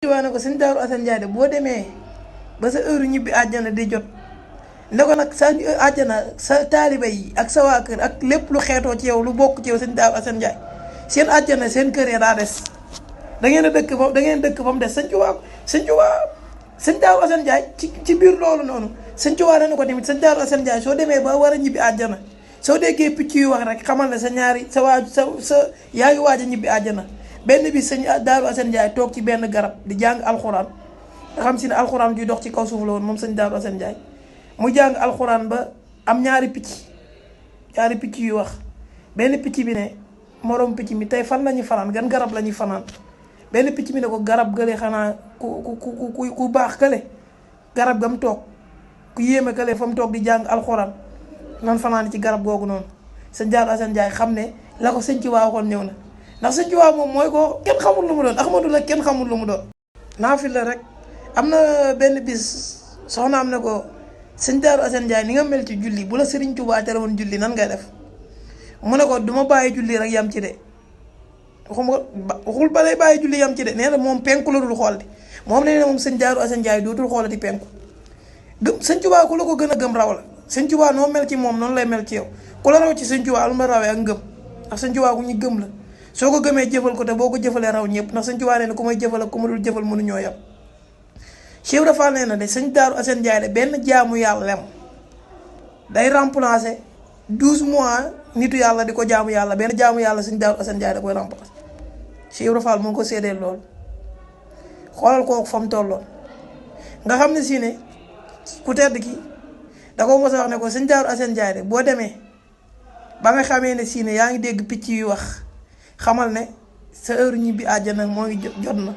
waa ne ko sëñ Daaru Asan Njaay de boo demee ba sa heure ñibbi àjjana di jot ne ko nag sa àjjana sa taaliba yi ak sa waa kër ak lépp lu xeetoo ci yow lu bokk ci yow sëñ Daaru Asan Njaay seen àjjana seen kër ya daa des da ngeen a dëkk fa da ngeen dëkk fa mu des sëñ Daaru Asan Njaay ci biir loolu noonu sëñ Tuubaa ne ko tamit sëñ Daaru Asan Njaay soo demee ba war a ñibbi àjjana soo déggee picc yu wax rek xamal ne sa ñaari sa yaa ngi waaj a ñibbi àjjana. benn bi sëñ Daaru Asan Njaay toog ci benn garab di jàng alxuraan nga xam si ne alxuraan juy dox ci kaw suuf la woon moom sëñ Daaru Asan Njaay mu jàng alxuraan ba am ñaari picc yu wax benn picc bi ne moroom picc mi tey fan la ñuy fanaan gan garab la ñuy fanaan benn picc mi ne ko garab gële xanaa ku baax kële garab gam toog ku yéeme kële fa mu toog di jàng alxuraan nan fanaan ci garab googu noonu sëñ Daaru Asan Njaay xam ne la ko sëñ ci waa waxoon ñëw na ndax sëñ Tuubaa moom mooy ko kenn xamul lu mu doon Ahmadu la kenn xamul lu mu doon naafil la rek am na benn bis soxna am ne ko sëñ Daaru Asan Njaay ni nga mel ci julli bu la sëriñ Tuubaa tere woon julli nan ngay def mu ne ko du ma bàyyi julli rek yam ci de waxul ba lay bàyyi julli yam ci de nee na moom penku la dul xool di moom nee na moom sëñ Daaru Asan Njaay dootul xoolati penku sëñ Tuubaa ku la ko gën a gëm raw la sëñ Tuubaa noo mel ci moom noonu lay mel ci yow ku la raw ci sëñ Tuubaa lu ma rawee ak ngëm ndax sëñ Tuubaa ku ñu gëm la soo ko gëmee jëfal ko te boo ko jëfalee raw ñëpp ndax sëñ Tuubaa nee na ku may jëfal ak ku ma dul jëfal mënuñoo yam Cheikh Ibra Fall nee na de sëñ Daaru Asan Njaay de benn jaamu yàlla lem day remplacer 12 mois nitu yàlla di ko jaamu yàlla benn jaamu yàlla sëñ Daaru Asan Njaay da koy remplacer Cheikh Ibra Fall moo ko séedee loolu xoolal kooku fa mu tolloon nga xam ne si ne ku tedd ki da ko mos a wax ne ko sëñ Daaru Asan Njaay de boo demee ba nga xamee ne si ne yaa ngi dégg picc yu wax xamal ne sa heure ñibbi àjjana moo ngi jot na